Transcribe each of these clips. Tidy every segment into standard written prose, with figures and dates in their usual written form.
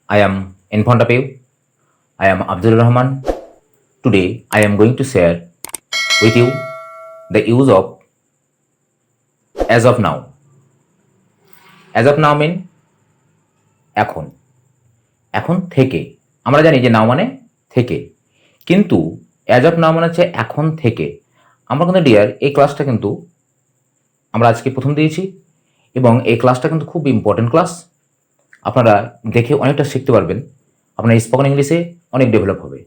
I am in front of you. I am Abdul Rahman. Today I am going to share with you the use of as of now. As of now mean এখন এখন থেকে আমরা জানি যে নাও মানে থেকে, কিন্তু as of নাও মানে হচ্ছে এখন থেকে। আমরা কিন্তু ডিয়ার এই ক্লাসটা কিন্তু আমরা আজকে প্রথম দিয়েছি এবং এই ক্লাসটা কিন্তু খুব ইম্পর্টেন্ট ক্লাস। আপনারা দেখে অনেকটা শিখতে পারবেন, আপনার স্পোকেন ইংলিশে অনেক ডেভেলপ হবে।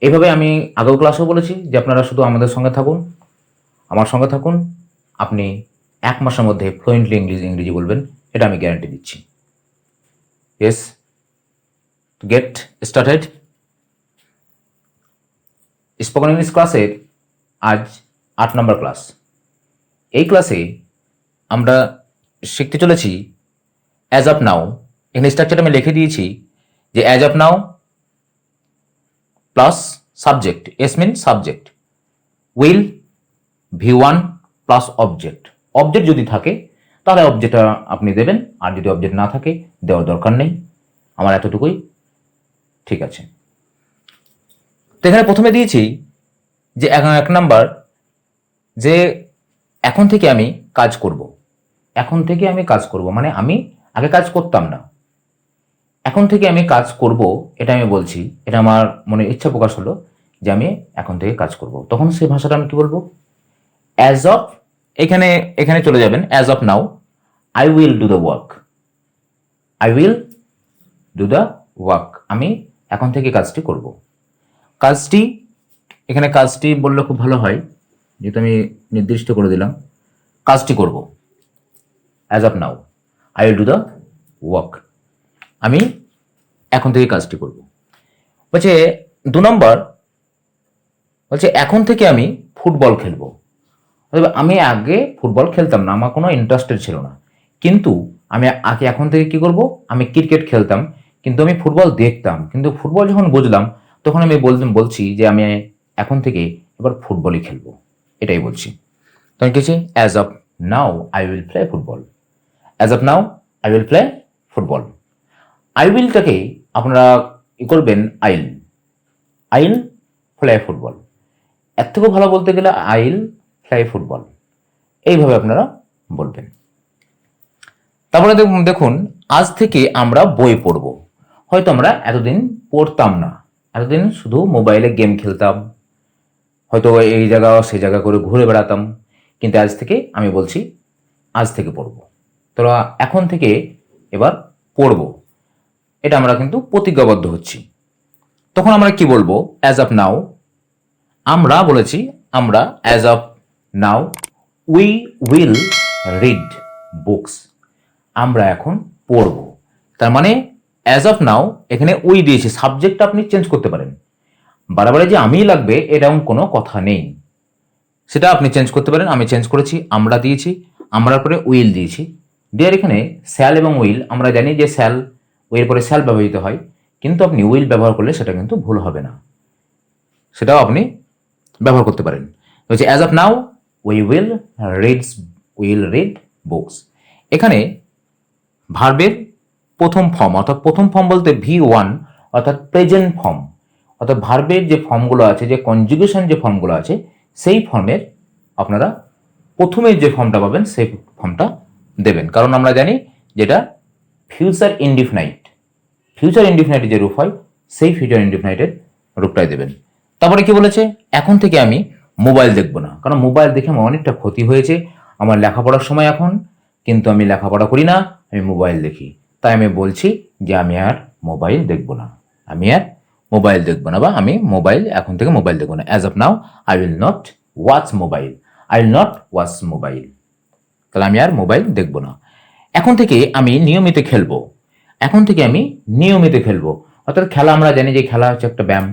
এইভাবে আমি আগেও ক্লাসেও বলেছি যে আপনারা শুধু আমাদের সঙ্গে থাকুন, আমার সঙ্গে থাকুন, আপনি 1 মাসের মধ্যে ফ্লুয়েন্টলি ইংরেজি বলবেন, এটা আমি গ্যারান্টি দিচ্ছি। Yes, to get started. Spoken English ক্লাসের আজ 8 নম্বর ক্লাস। এই ক্লাসে আমরা শিখতে চলেছি অ্যাজ অফ নাও। এখানে স্ট্রাকচার আমি লিখে দিয়েছি যে as of now plus subject, as mean subject, will V1 plus object. Object যদি থাকে তাহলে অবজেক্টটা আপনি দেবেন, আর যদি অবজেক্ট না থাকে দেওয়ার দরকার নেই, আমার এতটুকুই ঠিক আছে। তো এখানে প্রথমে দিয়েছি যে 1 নাম্বার যে এখন থেকে আমি কাজ করব। এখন থেকে আমি কাজ করব মানে আমি আগে কাজ করতাম না, এখন থেকে আমি কাজ করব, এটা আমি বলছি। এটা আমার মনে ইচ্ছা প্রকাশ হলো যে আমি এখন থেকে কাজ করব। তখন সেই ভাষাটা আমি কি বলবো? অ্যাজ অফ, এখানে এখানে চলে যাবেন as of now I will do the work. I will do the work, আমি এখন থেকে কাজটি করব। কাজটি, এখানে কাজটি বললে খুব ভালো হয়, যেহেতু আমি নির্দিষ্ট করে দিলাম কাজটি করব। As of now I will do the work, আমি এখন থেকে কাজটি করব। বলছে 2 নম্বর, বলছে এখন থেকে আমি ফুটবল খেলবো। আমি আগে ফুটবল খেলতাম না, আমার কোনো ইন্টারেস্টেড ছিল না, কিন্তু আমি আগে এখন থেকে কি করব? আমি ক্রিকেট খেলতাম, কিন্তু আমি ফুটবল দেখতাম, কিন্তু ফুটবল যখন বুঝলাম তখন আমি বলছি যে আমি এখন থেকে এবার ফুটবলই খেলবো, এটাই বলছি। তখন কিছু as of now I will play football. As of now I will play football. I উইলটাকে আপনারা ই করবেন আইল, আইল প্লে ফুটবল। এর থেকেও ভালো বলতে গেলে আইল প্লে ফুটবল, এইভাবে আপনারা বলবেন। তারপরে দেখুন আজ থেকে আমরা বই পড়ব। হয়তো আমরা এতদিন পড়তাম না, এতদিন শুধু মোবাইলে গেম খেলতাম, হয়তো এই জায়গা সেই জায়গা করে ঘুরে বেড়াতাম, কিন্তু আজ থেকে আমি বলছি আজ থেকে পড়ব। তোরা এখন থেকে এবার পড়ব, এটা আমরা কিন্তু প্রতিজ্ঞাবদ্ধ হচ্ছি। তখন আমরা কি বলবো? অ্যাজ অফ নাও আমরা বলেছি, আমরা as of now we will read books, আমরা এখন পড়ব। তার মানে অ্যাজ অফ নাও এখানে উই দিয়েছি, সাবজেক্টটা আপনি চেঞ্জ করতে পারেন, বারবারে যে আমিই লাগবে এরকম কোনো কথা নেই, সেটা আপনি চেঞ্জ করতে পারেন। আমি চেঞ্জ করেছি, আমরা দিয়েছি, আমরার পরে উইল দিয়েছি। ডিয়ার এখানে স্যাল এবং উইল, আমরা জানি যে স্যাল উইল পরে স্যাল ব্যবহৃত হয়, কিন্তু আপনি উইল ব্যবহার করলে সেটা কিন্তু ভুল হবে না, সেটাও আপনি ব্যবহার করতে পারেন। হচ্ছে as of now we will read books. এখানে ভার্বের প্রথম ফর্ম, অর্থাৎ প্রথম ফর্ম বলতে V1, অর্থাৎ প্রেজেন্ট ফর্ম, অর্থাৎ ভার্বের যে ফর্মগুলো আছে, যে কনজুগেশন যে ফর্মগুলো আছে, সেই ফর্মের আপনারা প্রথমে যে ফর্মটা পাবেন সেই ফর্মটা দেবেন। কারণ আমরা জানি যেটা ফিউচার ইনডিফিনাইট, ফিউচার ইনডিফিনাইটের যে রূপ হয় সেই ফিউচার ইনডিফিনাইটের রূপটাই দেবেন। তারপরে কি বলেছে? এখন থেকে আমি মোবাইল দেখব না, কারণ মোবাইল দেখে আমার অনেকটা ক্ষতি হয়েছে আমার লেখাপড়ার সময় এখন, কিন্তু আমি লেখাপড়া করি না, আমি মোবাইল দেখি, তাই আমি বলছি যে আমি আর মোবাইল দেখব না, আমি আর মোবাইল দেখব না, বা আমি মোবাইল এখন থেকে মোবাইল দেখব না। As of now I will not watch mobile, I will not watch mobile, তাহলে আমি আর মোবাইল দেখব না। এখন থেকে আমি নিয়মিত খেলবো, এখন থেকে আমি নিয়মিত খেলবো, অর্থাৎ খেলা আমরা জানি যে খেলা হচ্ছে একটা ব্যায়াম,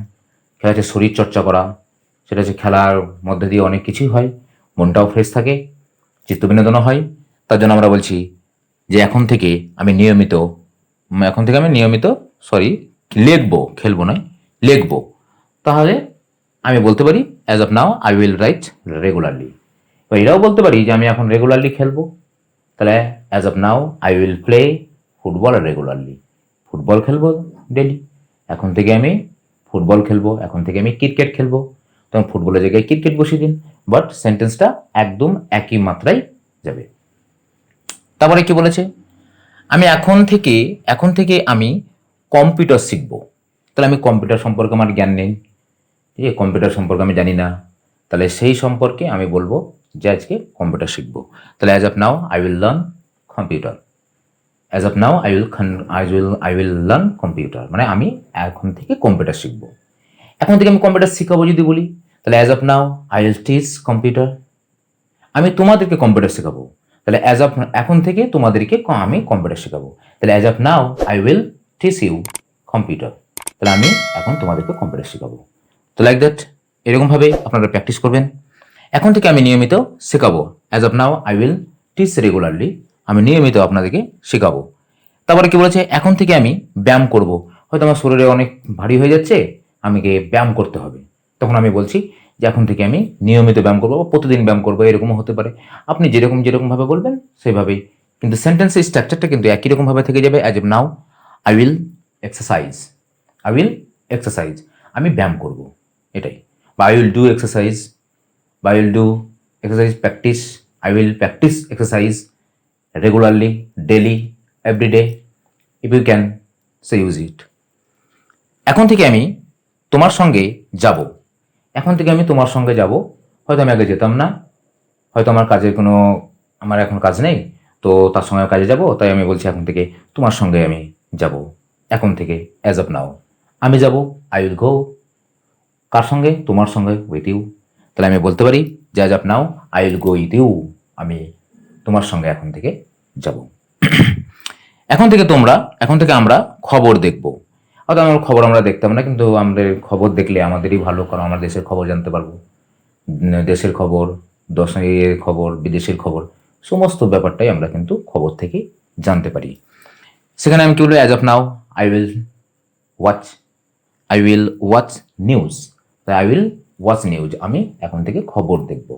খেলা হচ্ছে শরীর চর্চা করা, সেটা হচ্ছে খেলার মধ্যে দিয়ে অনেক কিছুই হয়, মনটাও ফ্রেশ থাকে, চিত্ত বিনোদনও হয়। তার জন্য আমরা বলছি যে এখন থেকে আমি নিয়মিত, লিখবো, খেলবো নয়, লিখবো। তাহলে আমি বলতে পারি as of now I will write regularly. এটাও বলতে পারি যে আমি এখন রেগুলারলি খেলবো, তাহলে as of now I will play football regularly, football খেলবো ডেলি, এখন থেকে আমি ফুটবল খেলবো, এখন থেকে আমি ক্রিকেট খেলবো, তখন ফুটবলের জায়গায় ক্রিকেট বসিয়ে দিন, বাট সেন্টেন্সটা একদম একই মাত্রায় যাবে। তারপরে কি বলেছে, আমি এখন থেকে আমি কম্পিউটার শিখবো। তাহলে আমি কম্পিউটার সম্পর্কে আমার জ্ঞান নেই, ঠিক আছে, কম্পিউটার সম্পর্কে আমি জানি না, তাহলে সেই সম্পর্কে আমি বলবো যে আজকে কম্পিউটার শিখবো। তাহলে as of now I will learn computer. As of now I will learn computer, মানে আমি এখন থেকে কম্পিউটার শিখবো। এখন থেকে আমি কম্পিউটার শিখাবো যদি বলি, তাহলে as of now I will teach computer. আমি তোমাদেরকে কম্পিউটার শেখাবো, তাহলে এখন থেকে তোমাদেরকে আমি কম্পিউটার শেখাবো। তাহলে as of now I will teach you computer. তাহলে আমি এখন তোমাদেরকে কম্পিউটার শেখাবো। তো লাইক দ্যাট, এরকমভাবে আপনারা প্র্যাকটিস করবেন। এখন থেকে আমি নিয়মিত শেখাবো। As of now I will teach regularly, আমি নিয়মিত আপনাদেরকে শেখাবো। তারপরে কি বলেছে, এখন থেকে আমি ব্যায়াম করব। হয়তো আমার শরীরে অনেক ভারী হয়ে যাচ্ছে, আমাকে ব্যায়াম করতে হবে, তখন আমি বলছি যে এখন থেকে আমি নিয়মিত ব্যায়াম করবো বা প্রতিদিন ব্যায়াম করবো, এরকমও হতে পারে। আপনি যেরকমভাবে বলবেন সেইভাবেই, কিন্তু সেন্টেন্সের স্ট্রাকচারটা কিন্তু একই রকমভাবে থেকে যাবে। As of now I will exercise, I will exercise, আমি ব্যায়াম করব, এটাই। বা আই উইল ডু এক্সারসাইজ, বা I will do exercise practice, I will practice exercise regularly, daily, everyday, if you can say use it. এখন থেকে আমি তোমার সঙ্গে যাব। এখন থেকে আমি তোমার সঙ্গে যাব, হয়তো আমি আগে যেতাম না, হয়তো আমার এখন কাজ নেই, তো তার সঙ্গে কাজে যাব, তাই আমি বলছি এখন থেকে তোমার সঙ্গে আমি যাব। এখন থেকে অ্যাজ অফ নাও আমি যাব, আই উইল গো। কার সঙ্গে? তোমার সঙ্গে, উইথ ইউ। তাহলে আমি বলতে পারি যে as of now I will go with you, আমি তোমার সঙ্গে এখন থেকে যাব। এখন থেকে আমরা খবর দেখব। হয়তো আমার খবর আমরা দেখতাম না, কিন্তু আমাদের খবর দেখলে আমাদেরই ভালো, কারণ আমরা দেশের খবর জানতে পারবো। দেশের খবর, দেশের খবর, বিদেশের খবর, সমস্ত ব্যাপারটাই আমরা কিন্তু খবর থেকে জানতে পারি। সেখানে আমি কি বলবো, as of now I will watch, I will watch news, I will watch news, আমি এখন থেকে খবর দেখব।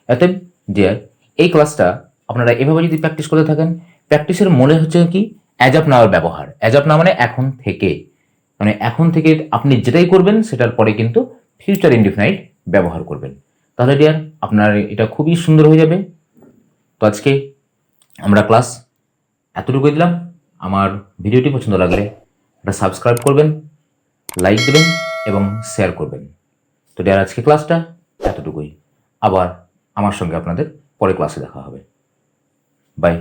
অতএব ডিয়ার, এই ক্লাসটা আপনারা এভাবে যদি প্র্যাকটিস করতে থাকেন, প্র্যাকটিসের মনে হচ্ছে কি অ্যাজ অফ নাওয়ার ব্যবহার। অ্যাজ অফ নাও মানে এখন থেকে, মানে এখন থেকে আপনি যেটাই করবেন সেটার পরে কিন্তু ফিউচার ইনডিফিনাইট ব্যবহার করবেন। তাহলে ডিয়ার আপনার এটা খুবই সুন্দর হয়ে যাবে। তো আজকে আমরা ক্লাস এতটুকু দিলাম। আমার ভিডিওটি পছন্দ লাগলে এটা সাবস্ক্রাইব করবেন, লাইক দেবেন এবং শেয়ার করবেন। তো ডিয়ার আজকে ক্লাসটা এতটুকুই। আবার আমার সঙ্গে আপনাদের পরে ক্লাসে দেখা হবে। বাই।